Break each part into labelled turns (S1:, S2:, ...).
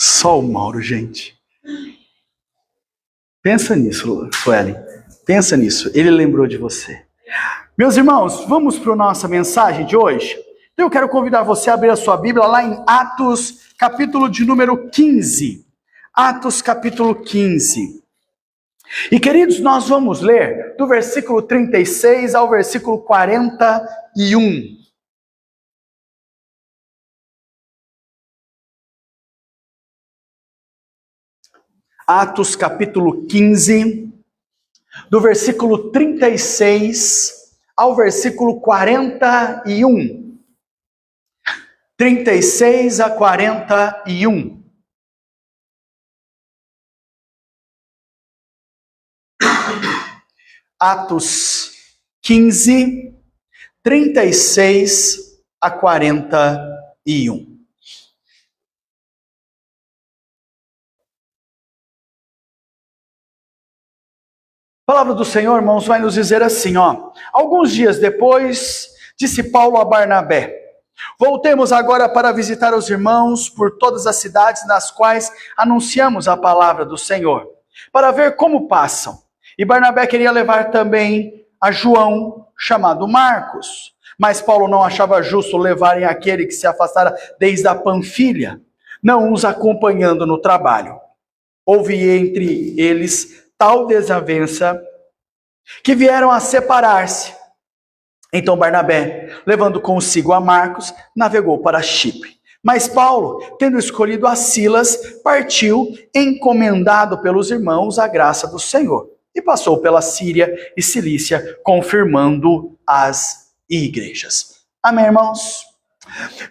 S1: Só o Mauro, gente. Pensa nisso, Suelen. Pensa nisso. Ele lembrou de você. Meus irmãos, vamos para a nossa mensagem de hoje? Então eu quero convidar você a abrir a sua Bíblia lá em Atos, capítulo de número 15. Atos, capítulo 15. E queridos, nós vamos ler do versículo 36 ao versículo 41. Atos capítulo 15, do versículo 36 ao versículo 41. 36 a 41. Atos 15, 36 a 41. A palavra do Senhor, irmãos, vai nos dizer assim, ó. Alguns dias depois, disse Paulo a Barnabé: voltemos agora para visitar os irmãos por todas as cidades nas quais anunciamos a palavra do Senhor, para ver como passam. E Barnabé queria levar também a João, chamado Marcos. Mas Paulo não achava justo levarem aquele que se afastara desde a Panfilha, não os acompanhando no trabalho. Houve entre eles tal desavença que vieram a separar-se. Então Barnabé, levando consigo a Marcos, navegou para Chipre. Mas Paulo, tendo escolhido a Silas, partiu, encomendado pelos irmãos à graça do Senhor, e passou pela Síria e Cilícia, confirmando as igrejas. Amém, irmãos?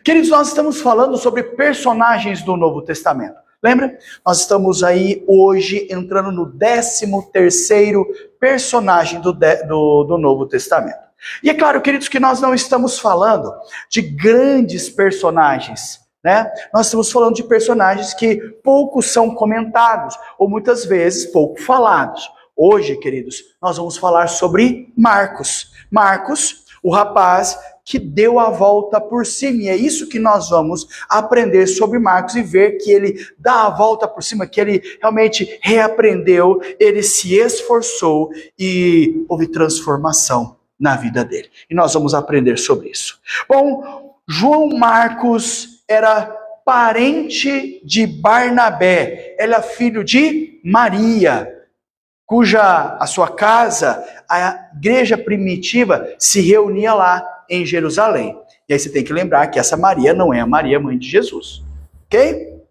S1: Queridos, nós estamos falando sobre personagens do Novo Testamento. Lembra? Nós estamos aí hoje entrando no 13º personagem do Novo Testamento. E é claro, queridos, que nós não estamos falando de grandes personagens, né? Nós estamos falando de personagens que poucos são comentados, ou muitas vezes pouco falados. Hoje, queridos, nós vamos falar sobre Marcos. Marcos, o rapaz que deu a volta por cima. E é isso que nós vamos aprender sobre Marcos e ver que ele dá a volta por cima, que ele realmente reaprendeu, ele se esforçou e houve transformação na vida dele. E nós vamos aprender sobre isso. Bom, João Marcos era parente de Barnabé. Ele é filho de Maria, cuja a sua casa, a igreja primitiva, se reunia lá em Jerusalém. E aí você tem que lembrar que essa Maria não é a Maria, mãe de Jesus. Ok?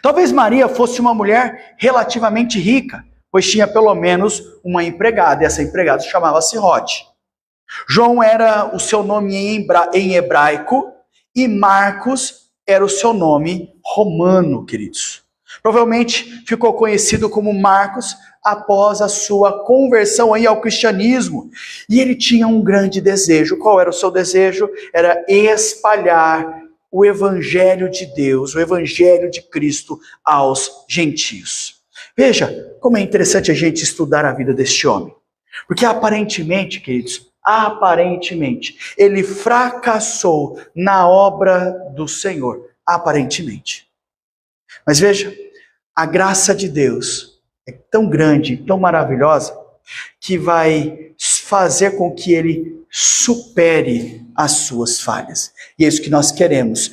S1: Talvez Maria fosse uma mulher relativamente rica, pois tinha pelo menos uma empregada, e essa empregada chamava-se Rode. João era o seu nome em hebraico, e Marcos era o seu nome romano, queridos. Provavelmente ficou conhecido como Marcos após a sua conversão aí ao cristianismo. E ele tinha um grande desejo. Qual era o seu desejo? Era espalhar o evangelho de Deus, o evangelho de Cristo aos gentios. Veja como é interessante a gente estudar a vida deste homem. Porque aparentemente, queridos, ele fracassou na obra do Senhor. Aparentemente. Mas veja, a graça de Deus é tão grande, tão maravilhosa, que vai fazer com que ele supere as suas falhas. E é isso que nós queremos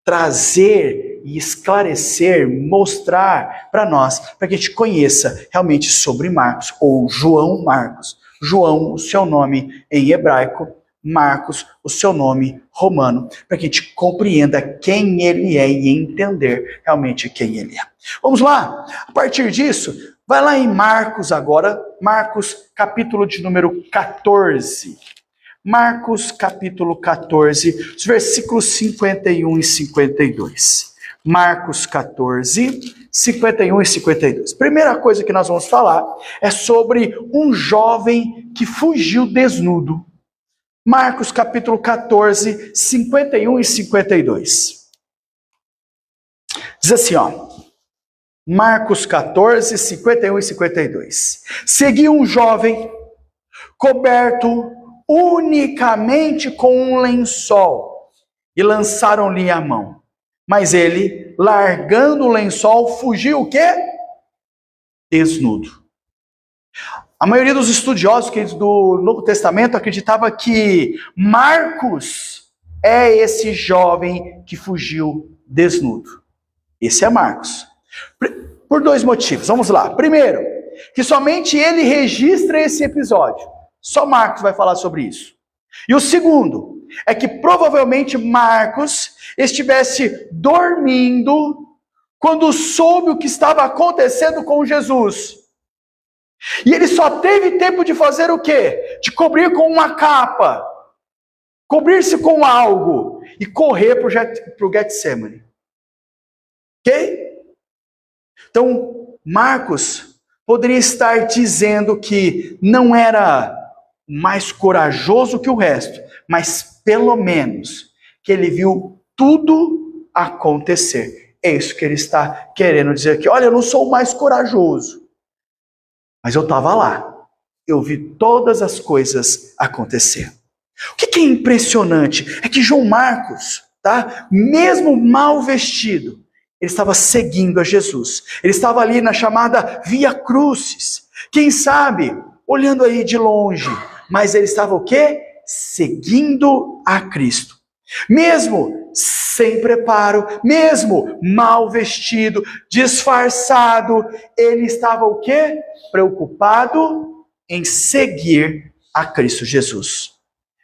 S1: trazer e esclarecer, mostrar para nós, para que a gente conheça realmente sobre Marcos, ou João Marcos. João, o seu nome em hebraico, Marcos, o seu nome romano, para que a gente compreenda quem ele é e entender realmente quem ele é. Vamos lá? A partir disso, vai lá em Marcos agora, Marcos capítulo de número 14. Marcos capítulo 14, os versículos 51 e 52. Marcos 14, 51 e 52. Primeira coisa que nós vamos falar é sobre um jovem que fugiu desnudo. Marcos capítulo 14, 51 e 52. Diz assim, ó. Marcos 14, 51 e 52. Seguia um jovem coberto unicamente com um lençol e lançaram-lhe a mão. Mas ele, largando o lençol, fugiu o quê? Desnudo. A maioria dos estudiosos do Novo Testamento acreditava que Marcos é esse jovem que fugiu desnudo. Esse é Marcos. Por dois motivos. Vamos lá. Primeiro, que somente ele registra esse episódio. Só Marcos vai falar sobre isso. E o segundo é que provavelmente Marcos estivesse dormindo quando soube o que estava acontecendo com Jesus. E ele só teve tempo de fazer o quê? De cobrir com uma capa, cobrir-se com algo e correr para o Getsemane. Ok? Então, Marcos poderia estar dizendo que não era mais corajoso que o resto, mas pelo menos que ele viu tudo acontecer. É isso que ele está querendo dizer aqui. Olha, eu não sou o mais corajoso, mas eu estava lá. Eu vi todas as coisas acontecer. O que é impressionante é que João Marcos, tá? Mesmo mal vestido, ele estava seguindo a Jesus. Ele estava ali na chamada Via Crucis. Quem sabe, olhando aí de longe, mas ele estava o quê? Seguindo a Cristo. Mesmo sem preparo, mesmo mal vestido, disfarçado, ele estava o quê? Preocupado em seguir a Cristo Jesus.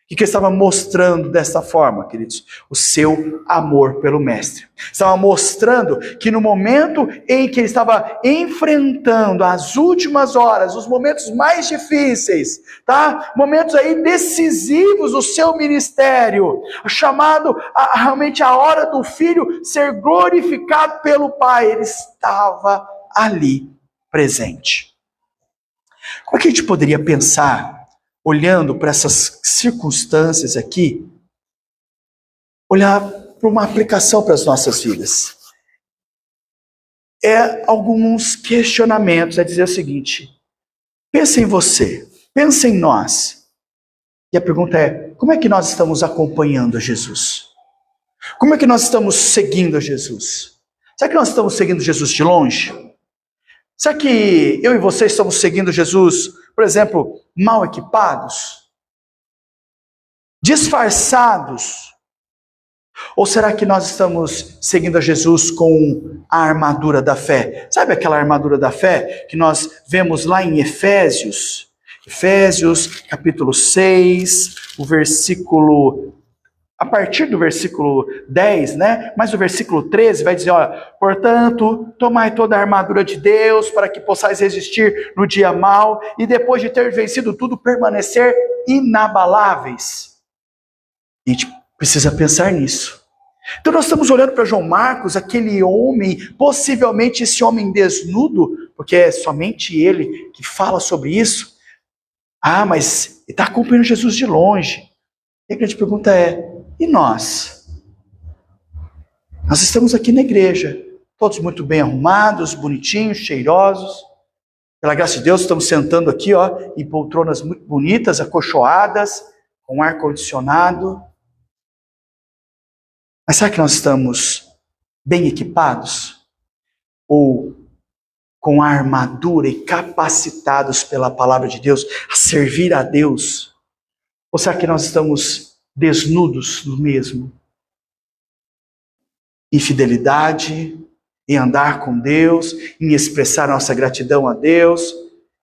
S1: O que ele estava mostrando dessa forma, queridos? O seu amor pelo Mestre. Estava mostrando que no momento em que ele estava enfrentando as últimas horas, os momentos mais difíceis, tá? Momentos aí decisivos do seu ministério, chamado realmente a hora do Filho ser glorificado pelo Pai, ele estava ali presente. Como é que a gente poderia pensar, olhando para essas circunstâncias aqui, olhar para uma aplicação para as nossas vidas? É alguns questionamentos, é dizer o seguinte: pensa em você, pensa em nós. E a pergunta é, como é que nós estamos acompanhando a Jesus? Como é que nós estamos seguindo a Jesus? Será que nós estamos seguindo Jesus de longe? Será que eu e você estamos seguindo Jesus, por exemplo, mal equipados? Disfarçados? Ou será que nós estamos seguindo a Jesus com a armadura da fé? Sabe aquela armadura da fé que nós vemos lá em Efésios? Efésios, capítulo 6, o versículo... A partir do versículo 10, né? Mas o versículo 13 vai dizer, olha, portanto, tomai toda a armadura de Deus para que possais resistir no dia mau e depois de ter vencido tudo, permanecer inabaláveis. A gente precisa pensar nisso. Então nós estamos olhando para João Marcos, aquele homem, possivelmente esse homem desnudo, porque é somente ele que fala sobre isso. Ah, mas ele está acompanhando Jesus de longe. E a grande pergunta é, e nós? Nós estamos aqui na igreja, todos muito bem arrumados, bonitinhos, cheirosos. Pela graça de Deus, estamos sentando aqui, ó, em poltronas muito bonitas, acolchoadas, com ar-condicionado. Mas será que nós estamos bem equipados? Ou com a armadura e capacitados pela palavra de Deus a servir a Deus? Ou será que nós estamos desnudos do mesmo? Em fidelidade, em andar com Deus, em expressar nossa gratidão a Deus,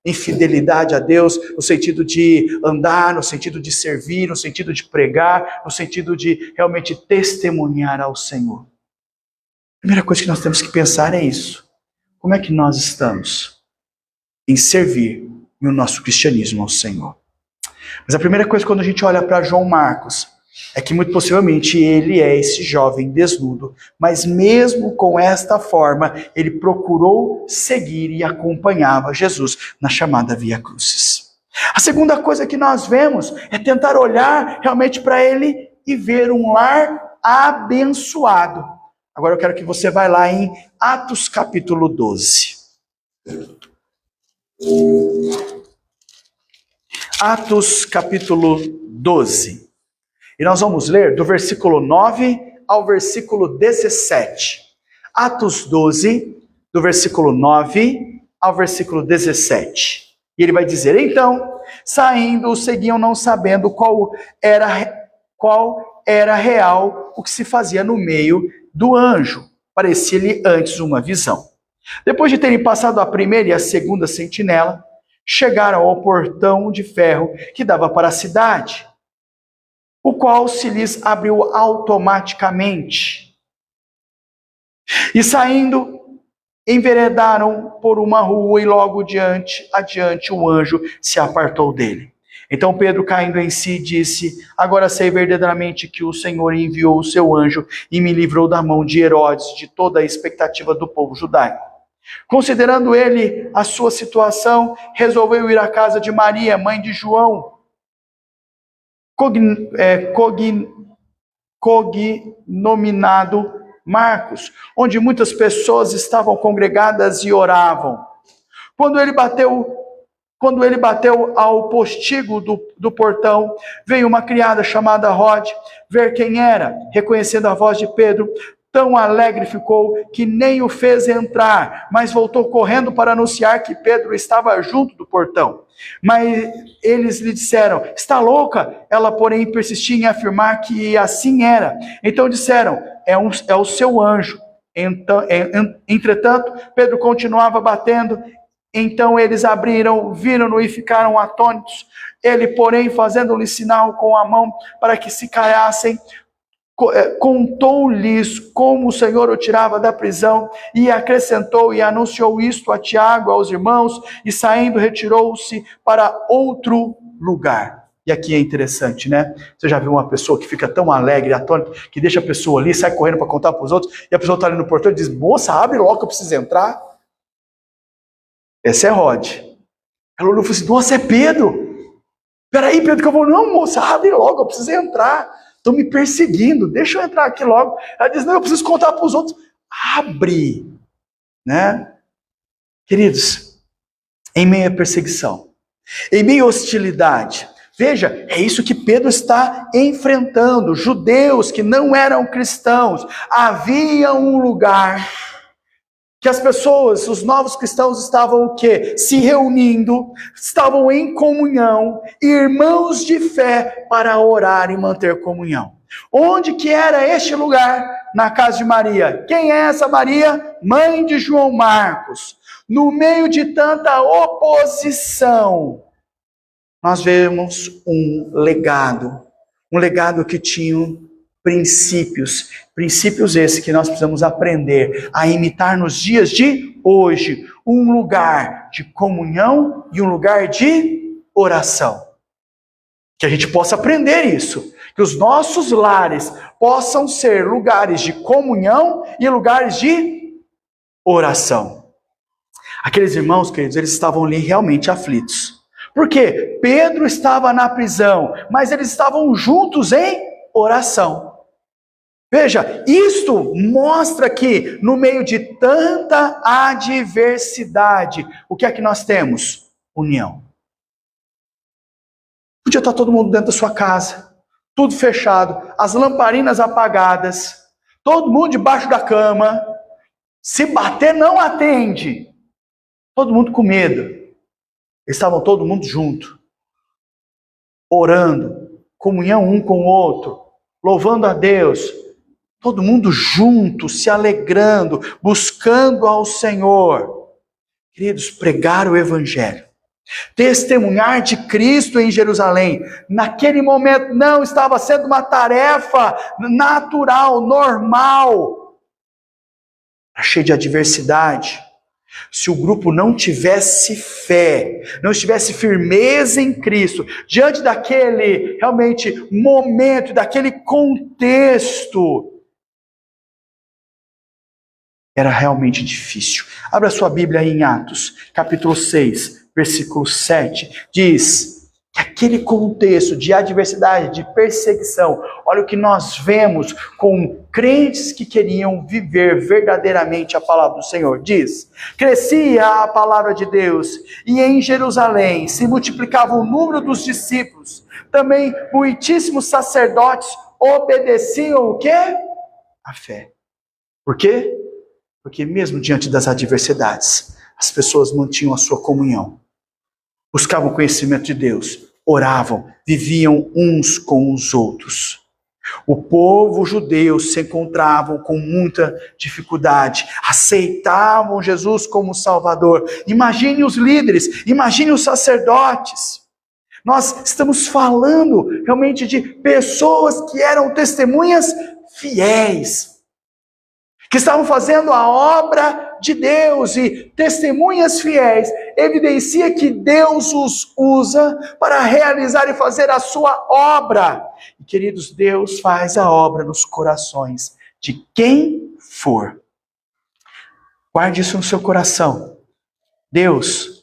S1: em fidelidade a Deus, no sentido de andar, no sentido de servir, no sentido de pregar, no sentido de realmente testemunhar ao Senhor. A primeira coisa que nós temos que pensar é isso. Como é que nós estamos em servir no nosso cristianismo ao Senhor? Mas a primeira coisa quando a gente olha para João Marcos é que muito possivelmente ele é esse jovem desnudo, mas mesmo com esta forma, ele procurou seguir e acompanhava Jesus na chamada Via Crucis. A segunda coisa que nós vemos é tentar olhar realmente para ele e ver um lar abençoado. Agora eu quero que você vá lá em Atos capítulo 12. Atos capítulo 12. E nós vamos ler do versículo 9 ao versículo 17. Atos 12, do versículo 9 ao versículo 17. E ele vai dizer: então, saindo, seguiam não sabendo qual era real o que se fazia no meio do anjo. Parecia-lhe antes uma visão. Depois de terem passado a primeira e a segunda sentinela, chegaram ao portão de ferro que dava para a cidade, o qual se lhes abriu automaticamente. E saindo, enveredaram por uma rua e logo adiante o anjo se apartou dele. Então Pedro, caindo em si, disse: agora sei verdadeiramente que o Senhor enviou o seu anjo e me livrou da mão de Herodes, de toda a expectativa do povo judaico. Considerando ele a sua situação, resolveu ir à casa de Maria, mãe de João, cognominado Marcos, onde muitas pessoas estavam congregadas e oravam. Quando ele bateu ao postigo do portão, veio uma criada chamada Rode ver quem era. Reconhecendo a voz de Pedro, tão alegre ficou que nem o fez entrar, mas voltou correndo para anunciar que Pedro estava junto do portão. Mas eles lhe disseram: está louca? Ela, porém, persistia em afirmar que assim era. Então disseram: é o seu anjo. Entretanto, Pedro continuava batendo. Então eles abriram, viram-no e ficaram atônitos. Ele, porém, fazendo-lhe sinal com a mão para que se calassem, contou-lhes como o Senhor o tirava da prisão, e acrescentou e anunciou isto a Tiago, aos irmãos, e saindo retirou-se para outro lugar. E aqui é interessante, né? Você já viu uma pessoa que fica tão alegre, atônita, que deixa a pessoa ali, sai correndo para contar para os outros, e a pessoa está ali no portão e diz: moça, abre logo que eu preciso entrar. Essa é Rod. Ela olhou e falou assim: nossa, é Pedro. Peraí, Pedro, que eu vou. Não, moça, abre logo, eu preciso entrar. Estão me perseguindo, deixa eu entrar aqui logo. Ela diz: não, eu preciso contar para os outros. Abre, né? Queridos, em meio à perseguição, em meio à hostilidade, veja, é isso que Pedro está enfrentando. Judeus que não eram cristãos, havia um lugar que as pessoas, os novos cristãos estavam o quê? Se reunindo, estavam em comunhão, irmãos de fé, para orar e manter comunhão. Onde que era este lugar? Na casa de Maria. Quem é essa Maria? Mãe de João Marcos. No meio de tanta oposição, nós vemos um legado que tinha princípios esses que nós precisamos aprender a imitar nos dias de hoje. Um lugar de comunhão e um lugar de oração. Que a gente possa aprender isso. Que os nossos lares possam ser lugares de comunhão e lugares de oração. Aqueles irmãos, queridos, eles estavam ali realmente aflitos. Por quê? Pedro estava na prisão, mas eles estavam juntos em oração. Veja, isto mostra que no meio de tanta adversidade, o que é que nós temos? União. Podia estar todo mundo dentro da sua casa, tudo fechado, as lamparinas apagadas, todo mundo debaixo da cama, se bater não atende, todo mundo com medo. Estavam todo mundo junto, orando, comunhão um com o outro, louvando a Deus, todo mundo junto, se alegrando, buscando ao Senhor. Queridos, pregar o Evangelho, testemunhar de Cristo em Jerusalém, naquele momento não estava sendo uma tarefa natural, normal, cheio de adversidade. Se o grupo não tivesse fé, não tivesse firmeza em Cristo, diante daquele realmente momento, daquele contexto, era realmente difícil. Abra sua Bíblia aí em Atos, capítulo 6, versículo 7, diz que aquele contexto de adversidade, de perseguição, olha o que nós vemos com crentes que queriam viver verdadeiramente a palavra do Senhor. Diz: crescia a palavra de Deus, e em Jerusalém se multiplicava o número dos discípulos. Também muitíssimos sacerdotes obedeciam o quê? A fé. Por quê? Porque mesmo diante das adversidades, as pessoas mantinham a sua comunhão, buscavam o conhecimento de Deus, oravam, viviam uns com os outros. O povo judeu se encontravam com muita dificuldade, aceitavam Jesus como Salvador. Imagine os líderes, imagine os sacerdotes. Nós estamos falando realmente de pessoas que eram testemunhas fiéis, que estavam fazendo a obra de Deus, e testemunhas fiéis evidencia que Deus os usa para realizar e fazer a sua obra. E, queridos, Deus faz a obra nos corações de quem for. Guarde isso no seu coração. Deus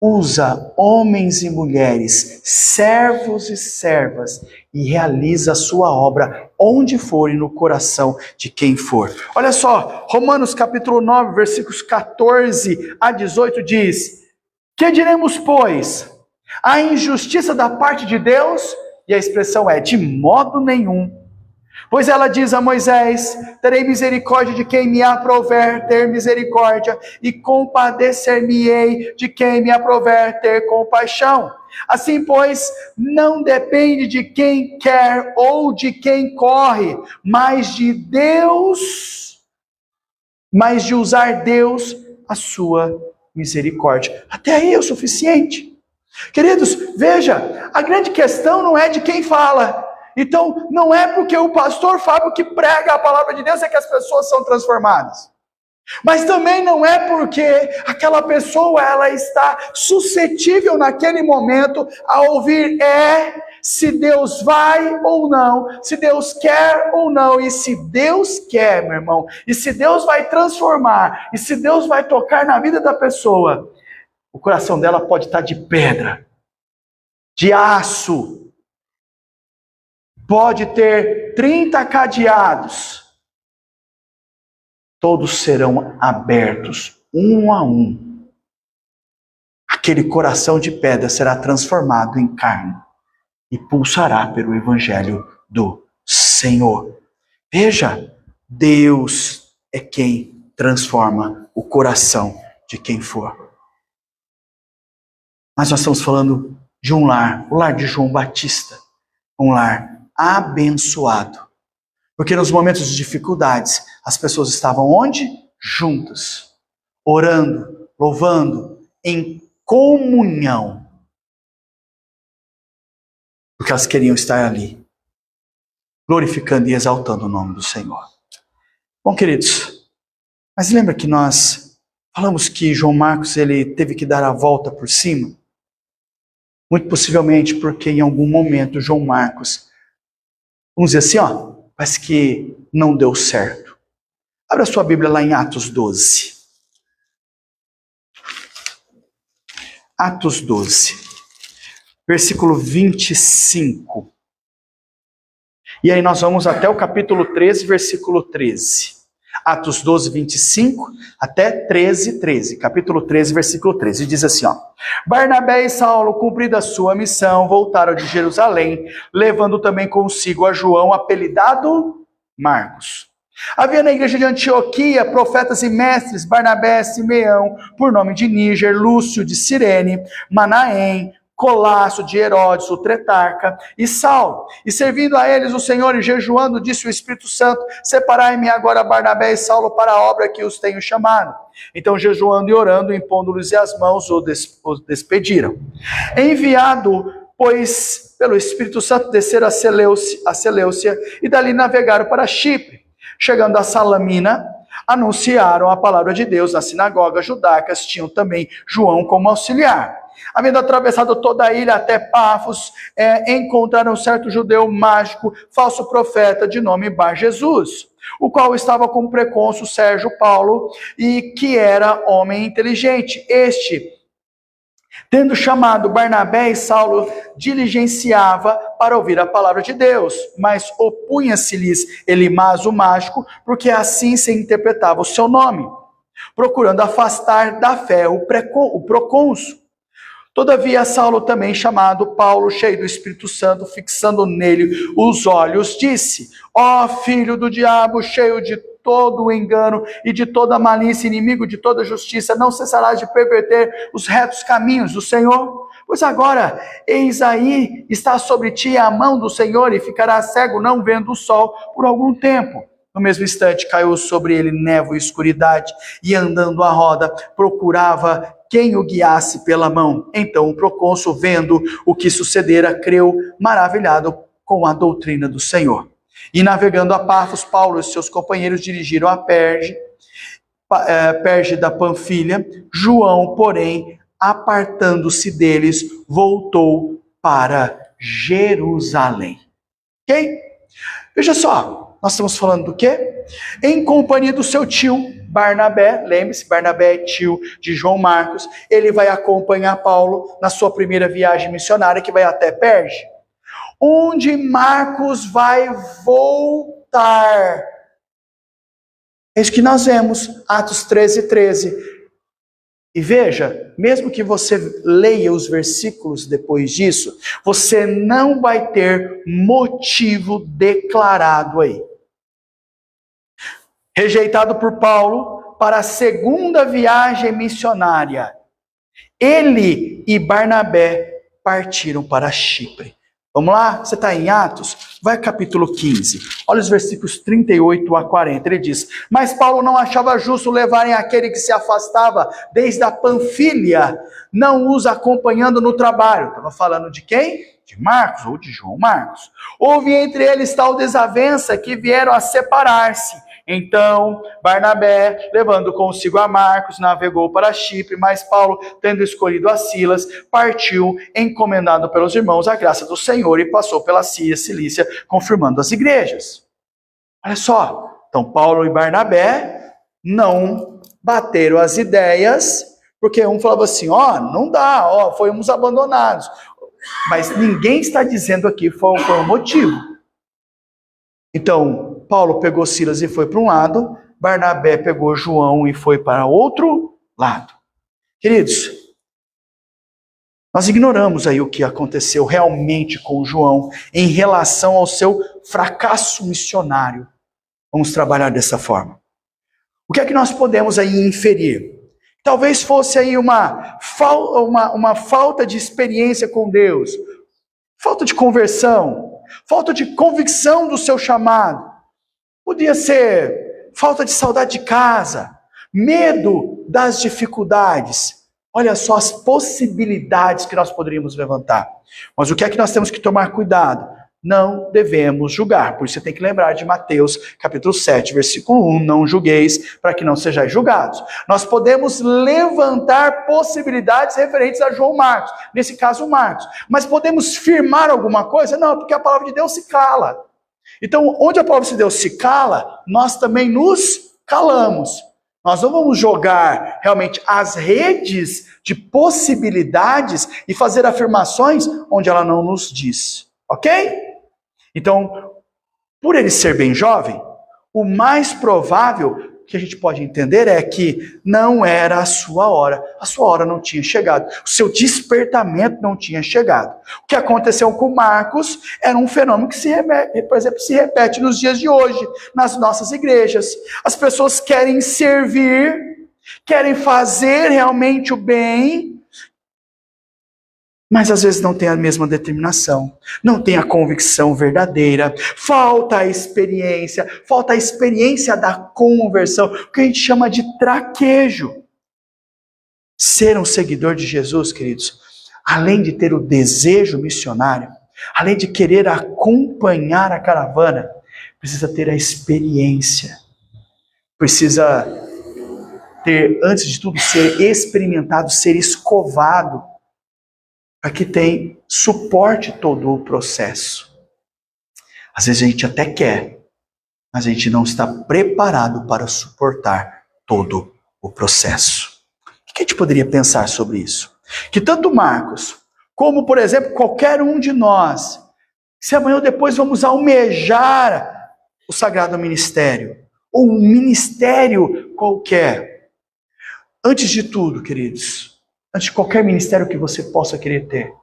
S1: usa homens e mulheres, servos e servas, e realiza a sua obra onde for e no coração de quem for. Olha só, Romanos capítulo 9, versículos 14 a 18 diz: que diremos, pois? A injustiça da parte de Deus? E a expressão é: de modo nenhum. Pois ela diz a Moisés: terei misericórdia de quem me aprouver ter misericórdia, e compadecer-me-ei de quem me aprouver ter compaixão. Assim, pois, não depende de quem quer ou de quem corre, mas de Deus, mas de usar Deus a sua misericórdia. Até aí é o suficiente. Queridos, veja, a grande questão não é de quem fala. Então, não é porque o pastor Fábio que prega a palavra de Deus é que as pessoas são transformadas. Mas também não é porque aquela pessoa ela está suscetível naquele momento a ouvir se Deus vai ou não, se Deus quer ou não. E se Deus quer, meu irmão, e se Deus vai transformar, e se Deus vai tocar na vida da pessoa, o coração dela pode estar de pedra, de aço, pode ter 30 cadeados, todos serão abertos, um a um. Aquele coração de pedra será transformado em carne e pulsará pelo evangelho do Senhor. Veja, Deus é quem transforma o coração de quem for. Mas nós estamos falando de um lar, o lar de João Batista, um lar abençoado. Porque nos momentos de dificuldades, as pessoas estavam onde? Juntas, orando, louvando, em comunhão. Porque elas queriam estar ali, glorificando e exaltando o nome do Senhor. Bom, queridos, mas lembra que nós falamos que João Marcos ele teve que dar a volta por cima? Muito possivelmente porque em algum momento João Marcos, vamos dizer assim, parece que não deu certo. Abra sua Bíblia lá em Atos 12. Atos 12, versículo 25. E aí nós vamos até o capítulo 13, versículo 13. Atos 12, 25 até 13, 13. Capítulo 13, versículo 13. Diz assim, Barnabé e Saulo, cumprida a sua missão, voltaram de Jerusalém, levando também consigo a João, apelidado Marcos. Havia na igreja de Antioquia profetas e mestres: Barnabé, Simeão, por nome de Níger, Lúcio de Cirene, Manaém, Colasso de Herodes, o Tretarca, e Saulo. E servindo a eles o Senhor e jejuando, disse o Espírito Santo: separai-me agora Barnabé e Saulo para a obra que os tenho chamado. Então, jejuando e orando, impondo-lhes as mãos, os despediram. Enviado, pois, pelo Espírito Santo, desceram a Seleucia e dali navegaram para Chipre. Chegando a Salamina, anunciaram a palavra de Deus nas sinagogas judaicas, tinham também João como auxiliar. Havendo atravessado toda a ilha até Pafos, encontraram um certo judeu mágico, falso profeta, de nome Bar Jesus, o qual estava com o precônsul Sérgio Paulo, e que era homem inteligente. Este, tendo chamado Barnabé e Saulo, diligenciava para ouvir a palavra de Deus, mas opunha-se-lhes Elimas o mágico, porque assim se interpretava o seu nome, procurando afastar da fé o procônsul. Todavia, Saulo, também chamado Paulo, cheio do Espírito Santo, fixando nele os olhos, disse: ó filho do diabo, cheio de todo o engano e de toda malícia, inimigo de toda justiça, não cessarás de perverter os retos caminhos do Senhor? Pois agora, eis aí, está sobre ti a mão do Senhor, e ficarás cego, não vendo o sol, por algum tempo. No mesmo instante, caiu sobre ele névoa e escuridade, e andando à roda, procurava quem o guiasse pela mão. Então o procônsul, vendo o que sucedera, creu, maravilhado com a doutrina do Senhor. E navegando a Pafos, Paulo e seus companheiros dirigiram a Perge da Panfilha. João, porém, apartando-se deles, voltou para Jerusalém. Ok? Veja só, nós estamos falando do quê? Em companhia do seu tio Barnabé, lembre-se, Barnabé é tio de João Marcos, ele vai acompanhar Paulo na sua primeira viagem missionária, que vai até Perge, onde Marcos vai voltar. É isso que nós vemos, Atos 13:13. E veja, mesmo que você leia os versículos depois disso, você não vai ter motivo declarado aí. Rejeitado por Paulo para a segunda viagem missionária, ele e Barnabé partiram para Chipre. Vamos lá? Você está em Atos? Vai ao capítulo 15. Olha os versículos 38 a 40. Ele diz: mas Paulo não achava justo levarem aquele que se afastava desde a Panfilha, não os acompanhando no trabalho. Estava falando de quem? De Marcos ou de João Marcos. Houve entre eles tal desavença que vieram a separar-se. Então, Barnabé, levando consigo a Marcos, navegou para Chipre, mas Paulo, tendo escolhido a Silas, partiu, encomendado pelos irmãos à graça do Senhor, e passou pela Síria, Cilícia, confirmando as igrejas. Olha só, então Paulo e Barnabé não bateram as ideias, porque um falava assim, não dá, fomos abandonados. Mas ninguém está dizendo aqui foi um motivo. Então, Paulo pegou Silas e foi para um lado, Barnabé pegou João e foi para outro lado. Queridos, nós ignoramos aí o que aconteceu realmente com João em relação ao seu fracasso missionário. Vamos trabalhar dessa forma. O que é que nós podemos aí inferir? Talvez fosse aí uma falta de experiência com Deus, falta de conversão, falta de convicção do seu chamado. Podia ser falta de saudade de casa, medo das dificuldades. Olha só as possibilidades que nós poderíamos levantar. Mas o que é que nós temos que tomar cuidado? Não devemos julgar. Por isso você tem que lembrar de Mateus, capítulo 7, versículo 1. Não julgueis, para que não sejais julgados. Nós podemos levantar possibilidades referentes a João Marcos. Nesse caso, Marcos. Mas podemos firmar alguma coisa? Não, porque a palavra de Deus se cala. Então, onde a palavra de Deus se cala, nós também nos calamos. Nós não vamos jogar realmente as redes de possibilidades e fazer afirmações onde ela não nos diz. Ok? Então, por ele ser bem jovem, o mais provável que a gente pode entender é que não era a sua hora não tinha chegado, o seu despertamento não tinha chegado. O que aconteceu com Marcos era um fenômeno que por exemplo, se repete nos dias de hoje, nas nossas igrejas. As pessoas querem servir, querem fazer realmente o bem, mas às vezes não tem a mesma determinação, não tem a convicção verdadeira, falta a experiência da conversão, o que a gente chama de traquejo. Ser um seguidor de Jesus, queridos, além de ter o desejo missionário, além de querer acompanhar a caravana, precisa ter a experiência, precisa ter, antes de tudo, ser experimentado, ser escovado, para que tenha suporte todo o processo. Às vezes a gente até quer, mas a gente não está preparado para suportar todo o processo. O que a gente poderia pensar sobre isso? Que tanto Marcos, como, por exemplo, qualquer um de nós, se amanhã ou depois vamos almejar o sagrado ministério, ou um ministério qualquer, antes de tudo, queridos, antes de qualquer ministério que você possa querer ter.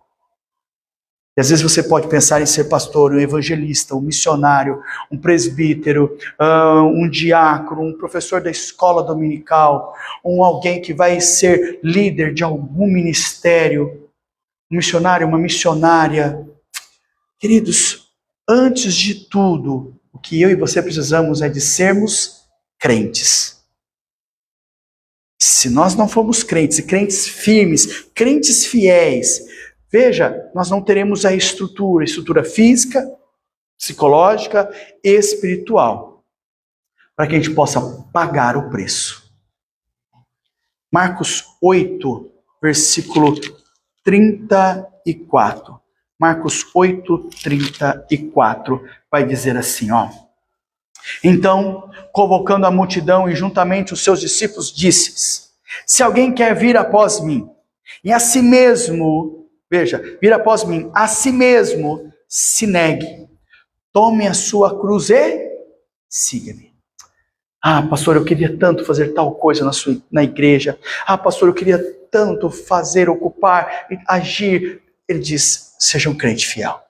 S1: E às vezes você pode pensar em ser pastor, um evangelista, um missionário, um presbítero, um diácono, um professor da escola dominical, alguém que vai ser líder de algum ministério, um missionário, uma missionária. Queridos, antes de tudo, o que eu e você precisamos é de sermos crentes. Se nós não formos crentes, e crentes firmes, crentes fiéis, veja, nós não teremos a estrutura física, psicológica e espiritual, para que a gente possa pagar o preço. Marcos 8, versículo 34. Marcos 8, 34, vai dizer assim, ó. Então, convocando a multidão e juntamente os seus discípulos, disse-lhes: se alguém quer vir após mim, e a si mesmo, veja, vir após mim, a si mesmo se negue, tome a sua cruz e siga-me. Ah, pastor, eu queria tanto fazer tal coisa na igreja. Ah, pastor, eu queria tanto fazer, ocupar, agir. Ele diz, seja um crente fiel.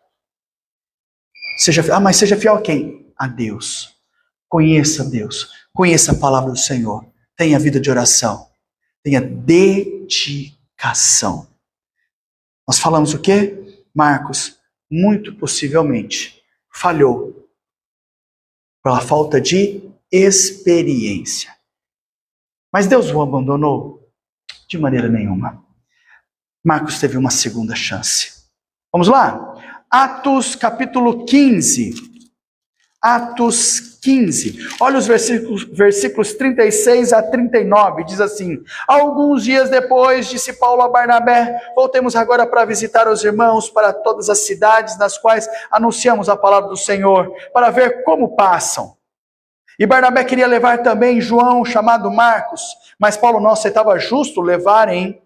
S1: Mas seja fiel a quem? A Deus. Conheça Deus, conheça a palavra do Senhor, tenha vida de oração, tenha dedicação. Nós falamos o quê? Marcos, muito possivelmente, falhou pela falta de experiência. Mas Deus o abandonou? De maneira nenhuma. Marcos teve uma segunda chance. Vamos lá? Atos capítulo 15. Atos 15, olha os versículos 36 a 39, diz assim: alguns dias depois, disse Paulo a Barnabé, voltemos agora para visitar os irmãos para todas as cidades nas quais anunciamos a palavra do Senhor, para ver como passam. E Barnabé queria levar também João, chamado Marcos, mas Paulo não aceitava justo levarem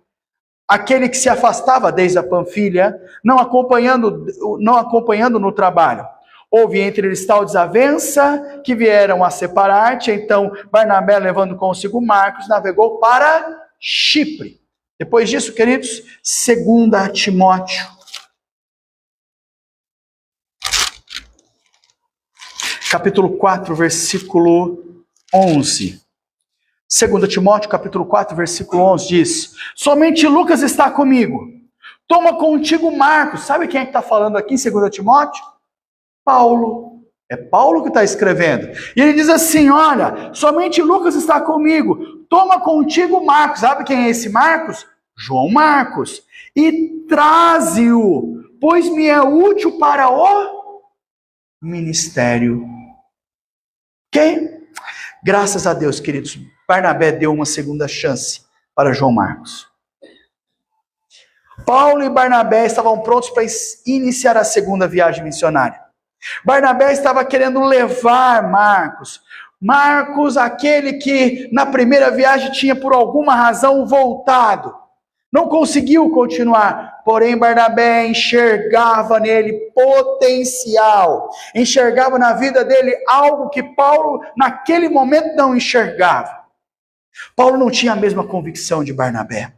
S1: aquele que se afastava desde a Panfilha, não acompanhando no trabalho. Houve entre eles tal desavença que vieram a separar-te. Então Barnabé, levando consigo Marcos, navegou para Chipre. Depois disso, queridos, 2 Timóteo. Capítulo 4, versículo 11. 2 Timóteo, capítulo 4, versículo 11 diz: somente Lucas está comigo. Toma contigo Marcos. Sabe quem é que está falando aqui em 2 Timóteo? Paulo. É Paulo que está escrevendo. E ele diz assim, olha, somente Lucas está comigo. Toma contigo Marcos. Sabe quem é esse Marcos? João Marcos. E traze-o, pois me é útil para o ministério. Ok? Graças a Deus, queridos, Barnabé deu uma segunda chance para João Marcos. Paulo e Barnabé estavam prontos para iniciar a segunda viagem missionária. Barnabé estava querendo levar Marcos. Marcos, aquele que na primeira viagem tinha por alguma razão voltado. Não conseguiu continuar. Porém, Barnabé enxergava nele potencial. Enxergava na vida dele algo que Paulo naquele momento não enxergava. Paulo não tinha a mesma convicção de Barnabé.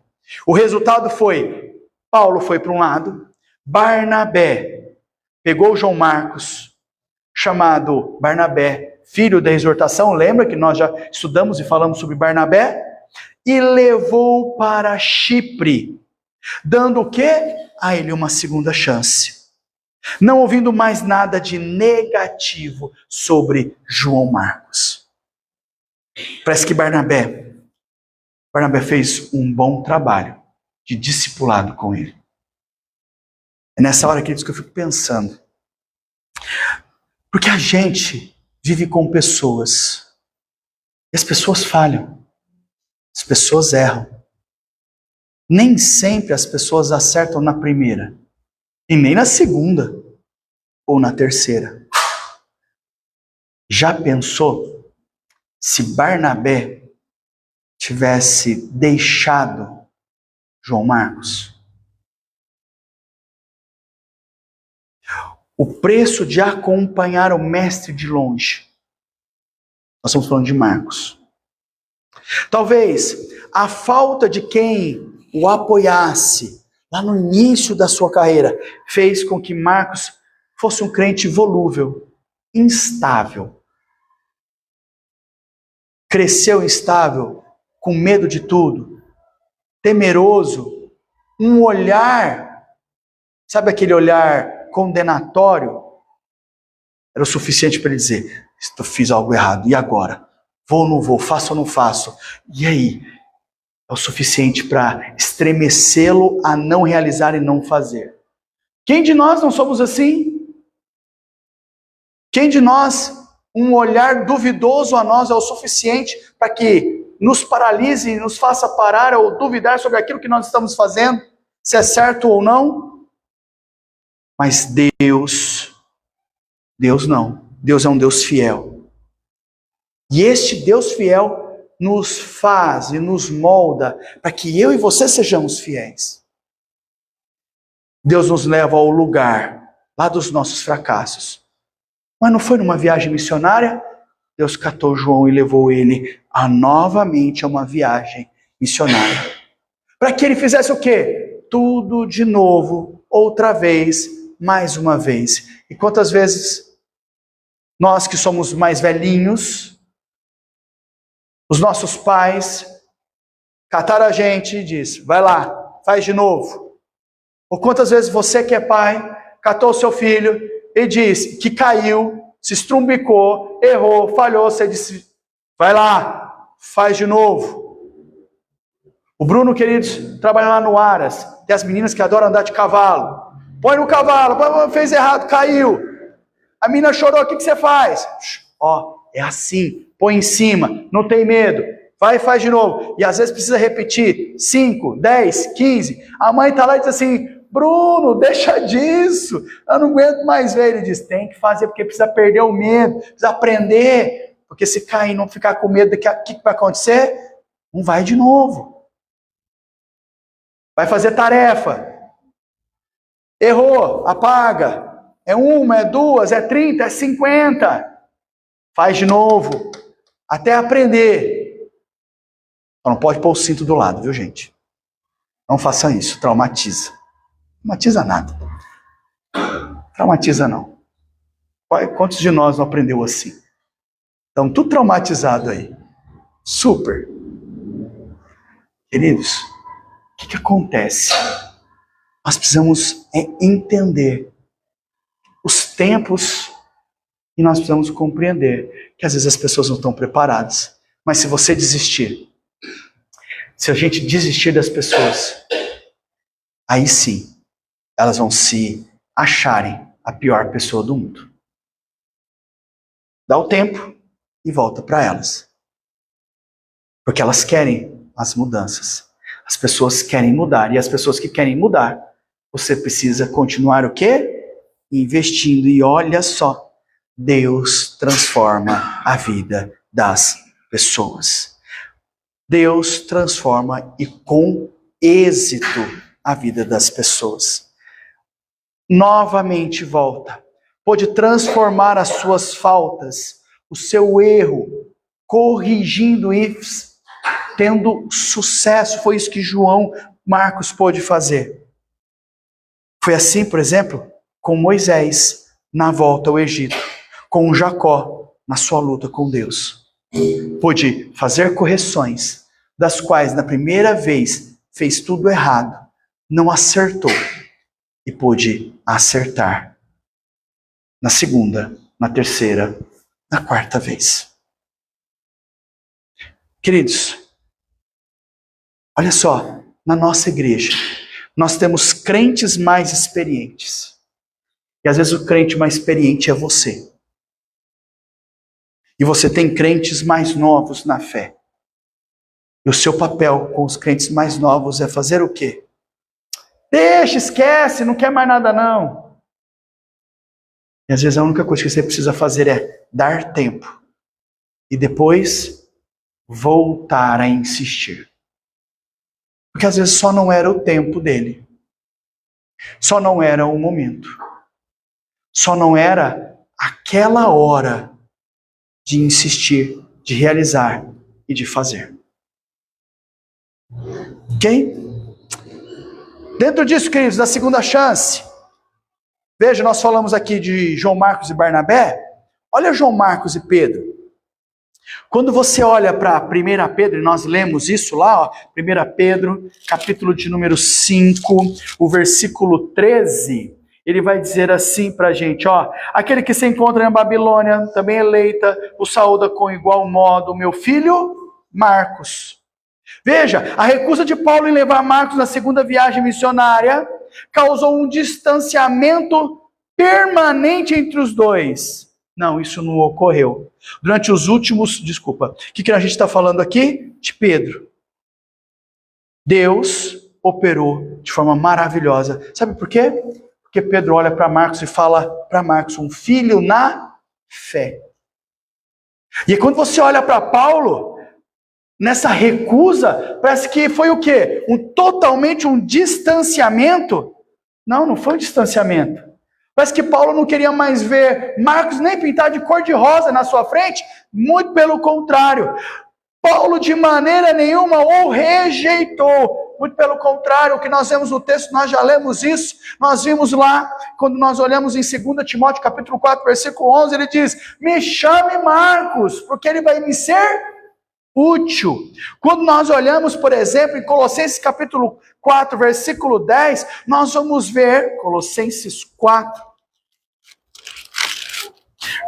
S1: O resultado foi, Paulo foi para um lado, Barnabé pegou João Marcos, chamado Barnabé, filho da exortação, lembra que nós já estudamos e falamos sobre Barnabé? E levou para Chipre, dando o quê? A ele uma segunda chance. Não ouvindo mais nada de negativo sobre João Marcos. Parece que Barnabé fez um bom trabalho de discipulado com ele. É nessa hora, queridos, que eu fico pensando. Porque a gente vive com pessoas. E as pessoas falham. As pessoas erram. Nem sempre as pessoas acertam na primeira. E nem na segunda. Ou na terceira. Já pensou se Barnabé tivesse deixado João Marcos? O preço de acompanhar o mestre de longe. Nós estamos falando de Marcos. Talvez a falta de quem o apoiasse lá no início da sua carreira, fez com que Marcos fosse um crente volúvel, instável. Cresceu instável, com medo de tudo, temeroso, um olhar, sabe aquele olhar condenatório? Era o suficiente para ele dizer, eu fiz algo errado, e agora? Vou ou não vou? Faço ou não faço? E aí? É o suficiente para estremecê-lo a não realizar e não fazer. Quem de nós não somos assim? Quem de nós, um olhar duvidoso a nós é o suficiente para que nos paralise e nos faça parar ou duvidar sobre aquilo que nós estamos fazendo, se é certo ou não? Mas Deus não. Deus é um Deus fiel. E este Deus fiel nos faz e nos molda para que eu e você sejamos fiéis. Deus nos leva ao lugar lá dos nossos fracassos. Mas não foi numa viagem missionária? Deus catou João e levou ele novamente a uma viagem missionária. Para que ele fizesse o quê? Tudo de novo, outra vez, mais uma vez. E quantas vezes nós que somos mais velhinhos, os nossos pais cataram a gente e diz, vai lá, faz de novo. Ou quantas vezes você que é pai, catou o seu filho e disse que caiu, se estrumbicou, errou, falhou, você disse, vai lá, faz de novo. O Bruno, queridos, trabalha lá no Aras, tem as meninas que adoram andar de cavalo. Põe no cavalo, fez errado, caiu. A menina chorou, o que você faz? Ó, é assim, põe em cima, não tem medo. Vai e faz de novo. E às vezes precisa repetir 5, 10, 15. A mãe está lá e diz assim, Bruno, deixa disso. Eu não aguento mais ver. Ele diz, tem que fazer porque precisa perder o medo, precisa aprender. Porque se cair e não ficar com medo, o que vai acontecer? Não vai de novo. Vai fazer tarefa. Errou, apaga. É 1, é 2, é 30, é 50. Faz de novo. Até aprender. Só não pode pôr o cinto do lado, viu, gente? Não faça isso, traumatiza. Traumatiza nada. Traumatiza não. Quantos de nós não aprendeu assim? Estão tudo traumatizado aí. Super. Queridos, o que acontece? Nós precisamos entender os tempos e nós precisamos compreender que às vezes as pessoas não estão preparadas. Mas se você desistir, se a gente desistir das pessoas, aí sim, elas vão se acharem a pior pessoa do mundo. Dá o tempo e volta para elas. Porque elas querem as mudanças. As pessoas querem mudar. E as pessoas que querem mudar, você precisa continuar o quê? Investindo. E olha só, Deus transforma a vida das pessoas. Deus transforma e com êxito a vida das pessoas. Novamente volta. Pode transformar as suas faltas, o seu erro, corrigindo e tendo sucesso. Foi isso que João Marcos pôde fazer. Foi assim, por exemplo, com Moisés na volta ao Egito, com Jacó na sua luta com Deus. Pôde fazer correções, das quais na primeira vez fez tudo errado, não acertou, e pôde acertar na segunda, na terceira, na quarta vez. Queridos, olha só, na nossa igreja, nós temos crentes mais experientes. E às vezes o crente mais experiente é você. E você tem crentes mais novos na fé. E o seu papel com os crentes mais novos é fazer o quê? Deixa, esquece, não quer mais nada não. E às vezes a única coisa que você precisa fazer é dar tempo. E depois voltar a insistir. Porque às vezes só não era o tempo dele. Só não era o momento. Só não era aquela hora de insistir, de realizar e de fazer. Ok? Dentro disso, queridos, da segunda chance, veja, nós falamos aqui de João Marcos e Barnabé. Olha João Marcos e Pedro. Quando você olha para 1 Pedro, e nós lemos isso lá, ó, 1 Pedro, capítulo de número 5, o versículo 13, ele vai dizer assim para a gente, ó, aquele que se encontra na Babilônia, também eleita, o saúda com igual modo, meu filho Marcos. Veja, a recusa de Paulo em levar Marcos na segunda viagem missionária causou um distanciamento permanente entre os dois. Não, isso não ocorreu. Durante os últimos... Desculpa. O que a gente está falando aqui? De Pedro. Deus operou de forma maravilhosa. Sabe por quê? Porque Pedro olha para Marcos e fala para Marcos, um filho na fé. E quando você olha para Paulo, nessa recusa, parece que foi o quê? Totalmente um distanciamento? Não, não foi um distanciamento. Parece que Paulo não queria mais ver Marcos nem pintar de cor de rosa na sua frente, muito pelo contrário. Paulo de maneira nenhuma o rejeitou, muito pelo contrário, o que nós vemos no texto, nós já lemos isso, nós vimos lá, quando nós olhamos em 2 Timóteo capítulo 4, versículo 11, ele diz, me chame Marcos, porque ele vai me ser útil. Quando nós olhamos, por exemplo, em Colossenses capítulo 4, versículo 10, nós vamos ver, Colossenses 4,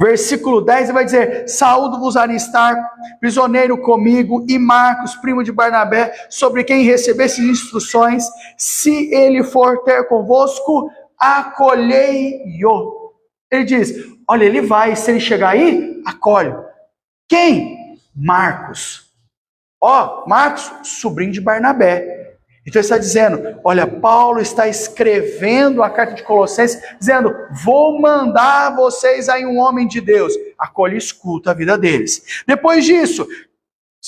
S1: versículo 10, ele vai dizer, saúdo-vos Aristarco, prisioneiro comigo, e Marcos, primo de Barnabé, sobre quem recebesses instruções, se ele for ter convosco, acolhei-o. Ele diz, olha, ele vai, se ele chegar aí, acolhe. Quem? Marcos. Ó, Marcos, sobrinho de Barnabé. Então ele está dizendo, olha, Paulo está escrevendo a carta de Colossenses, dizendo, vou mandar vocês aí um homem de Deus. Acolhe e escuta a vida deles. Depois disso,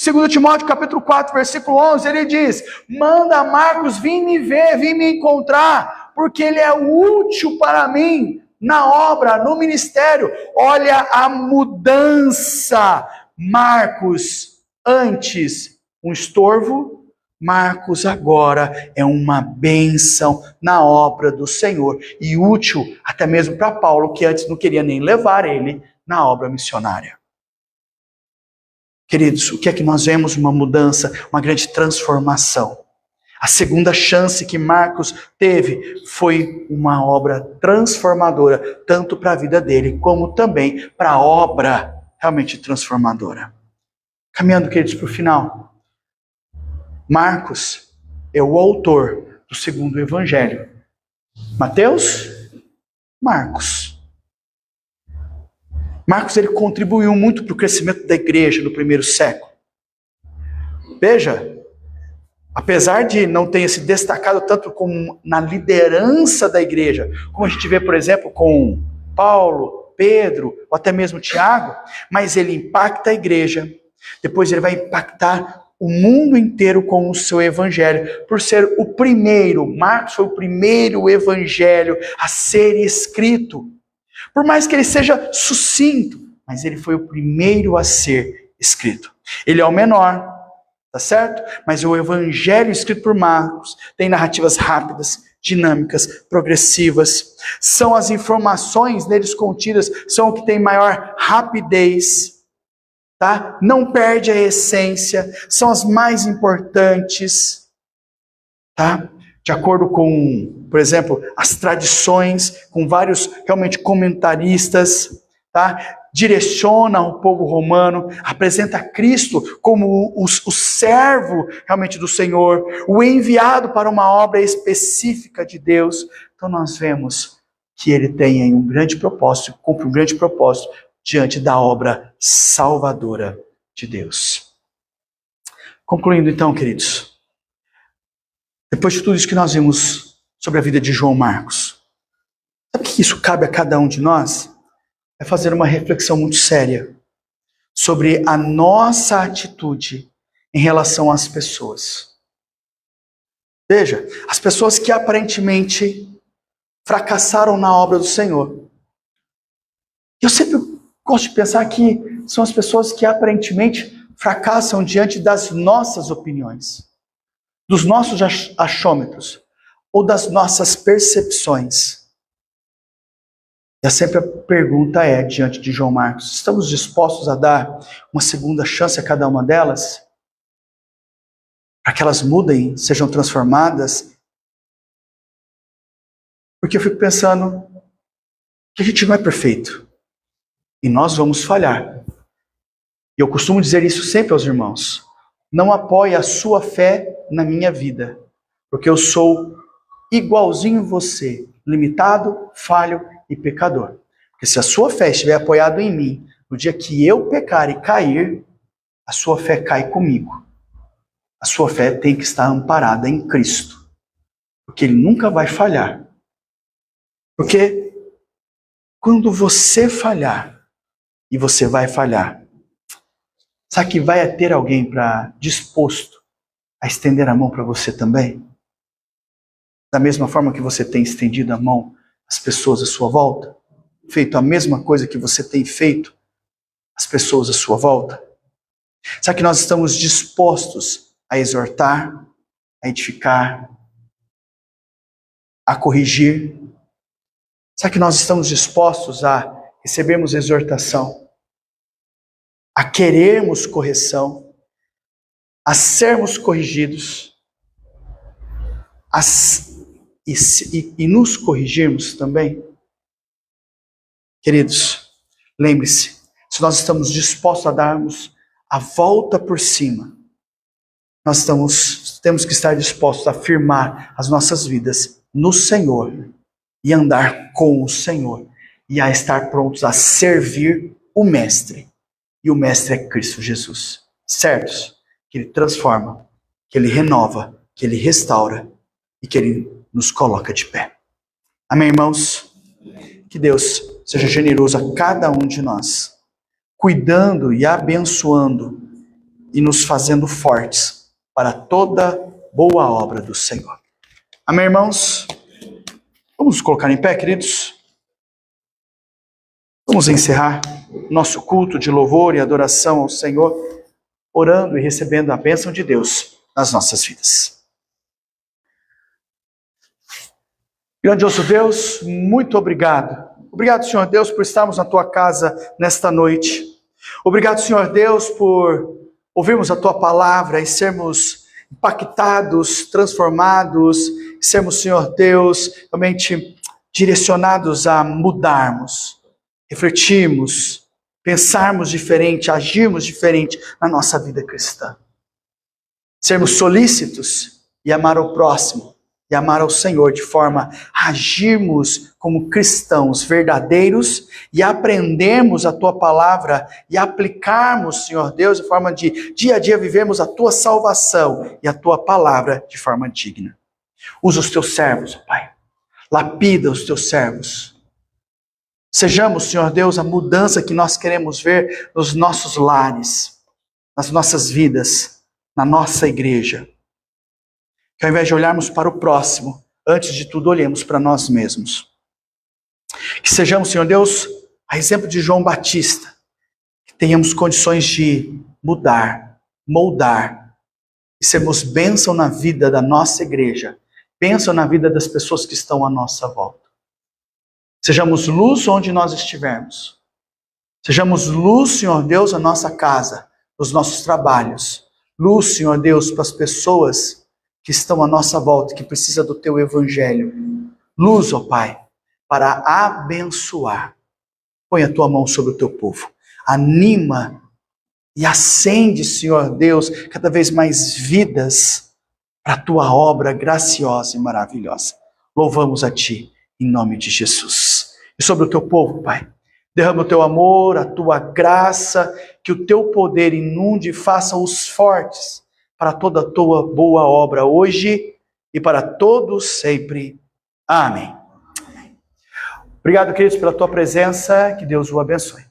S1: 2 Timóteo capítulo 4, versículo 11, ele diz, manda Marcos vir me ver, vir me encontrar, porque ele é útil para mim na obra, no ministério. Olha a mudança. Marcos, antes um estorvo, Marcos agora é uma bênção na obra do Senhor e útil até mesmo para Paulo, que antes não queria nem levar ele na obra missionária. Queridos, o que é que nós vemos? Uma mudança, uma grande transformação. A segunda chance que Marcos teve foi uma obra transformadora, tanto para a vida dele, como também para a obra realmente transformadora. Caminhando, queridos, para o final. Marcos é o autor do segundo evangelho. Mateus, Marcos. Marcos, ele contribuiu muito para o crescimento da igreja no primeiro século. Veja, apesar de não ter se destacado tanto como na liderança da igreja, como a gente vê, por exemplo, com Paulo, Pedro, ou até mesmo Tiago, mas ele impacta a igreja, depois ele vai impactar o mundo inteiro com o seu evangelho, por ser o primeiro. Marcos foi o primeiro evangelho a ser escrito, por mais que ele seja sucinto, mas ele foi o primeiro a ser escrito. Ele é o menor, tá certo? Mas o evangelho escrito por Marcos tem narrativas rápidas, dinâmicas, progressivas. São as informações neles contidas, são o que tem maior rapidez, tá? Não perde a essência, são as mais importantes, tá? De acordo com, por exemplo, as tradições, com vários realmente comentaristas, tá? Direciona o povo romano, apresenta Cristo como o servo realmente do Senhor, o enviado para uma obra específica de Deus. Então nós vemos que ele tem aí um grande propósito, cumpre um grande propósito diante da obra salvadora de Deus. Concluindo então, queridos, depois de tudo isso que nós vimos sobre a vida de João Marcos, sabe que isso cabe a cada um de nós? É fazer uma reflexão muito séria sobre a nossa atitude em relação às pessoas. Veja, as pessoas que aparentemente fracassaram na obra do Senhor. Eu sempre gosto de pensar que são as pessoas que aparentemente fracassam diante das nossas opiniões, dos nossos achômetros. ou das nossas percepções? E sempre a pergunta é, diante de João Marcos, estamos dispostos a dar uma segunda chance a cada uma delas? Para que elas mudem, sejam transformadas? Porque eu fico pensando que a gente não é perfeito. E nós vamos falhar. E eu costumo dizer isso sempre aos irmãos. Não apoie a sua fé na minha vida. Porque eu sou igualzinho você, limitado, falho e pecador. Porque se a sua fé estiver apoiada em mim, no dia que eu pecar e cair, a sua fé cai comigo. A sua fé tem que estar amparada em Cristo. Porque Ele nunca vai falhar. Porque quando você falhar, e você vai falhar, sabe que vai ter alguém disposto a estender a mão para você também? Da mesma forma que você tem estendido a mão às pessoas à sua volta? Feito a mesma coisa que você tem feito às pessoas à sua volta? Sabe que nós estamos dispostos a exortar, a edificar, a corrigir? Sabe que nós estamos dispostos a recebermos exortação, a querermos correção, a sermos corrigidos, e nos corrigirmos também? Queridos, lembre-se, se nós estamos dispostos a darmos a volta por cima, nós temos que estar dispostos a firmar as nossas vidas no Senhor e andar com o Senhor e a estar prontos a servir o Mestre. E o Mestre é Cristo Jesus. Certos? Que Ele transforma, que Ele renova, que Ele restaura e que Ele nos coloca de pé. Amém, irmãos? Que Deus seja generoso a cada um de nós, cuidando e abençoando e nos fazendo fortes para toda boa obra do Senhor. Amém, irmãos? Vamos nos colocar em pé, queridos? Vamos encerrar nosso culto de louvor e adoração ao Senhor, orando e recebendo a bênção de Deus nas nossas vidas. Grandioso Deus, muito obrigado. Obrigado, Senhor Deus, por estarmos na Tua casa nesta noite. Obrigado, Senhor Deus, por ouvirmos a Tua palavra e sermos impactados, transformados, sermos, Senhor Deus, realmente direcionados a mudarmos, refletirmos, pensarmos diferente, agirmos diferente na nossa vida cristã. Sermos solícitos e amar o próximo e amar ao Senhor de forma a agirmos como cristãos verdadeiros e aprendermos a Tua palavra e aplicarmos, Senhor Deus, de forma de dia a dia vivermos a Tua salvação e a Tua palavra de forma digna. Usa os Teus servos, Pai. Lapida os Teus servos. Sejamos, Senhor Deus, a mudança que nós queremos ver nos nossos lares, nas nossas vidas, na nossa igreja. Que ao invés de olharmos para o próximo, antes de tudo olhemos para nós mesmos. Que sejamos, Senhor Deus, a exemplo de João Batista, que tenhamos condições de mudar, moldar, e sermos bênção na vida da nossa igreja, bênção na vida das pessoas que estão à nossa volta. Sejamos luz onde nós estivermos. Sejamos luz, Senhor Deus, na nossa casa, nos nossos trabalhos. Luz, Senhor Deus, para as pessoas que estão à nossa volta, que precisam do Teu Evangelho. Luz, ó Pai, para abençoar. Põe a Tua mão sobre o Teu povo. Anima e acende, Senhor Deus, cada vez mais vidas para a Tua obra graciosa e maravilhosa. Louvamos a Ti, em nome de Jesus. E sobre o Teu povo, Pai, derrama o Teu amor, a Tua graça, que o Teu poder inunde e faça-os fortes para toda a Tua boa obra hoje e para todos sempre. Amém. Obrigado, queridos, pela Tua presença. Que Deus o abençoe.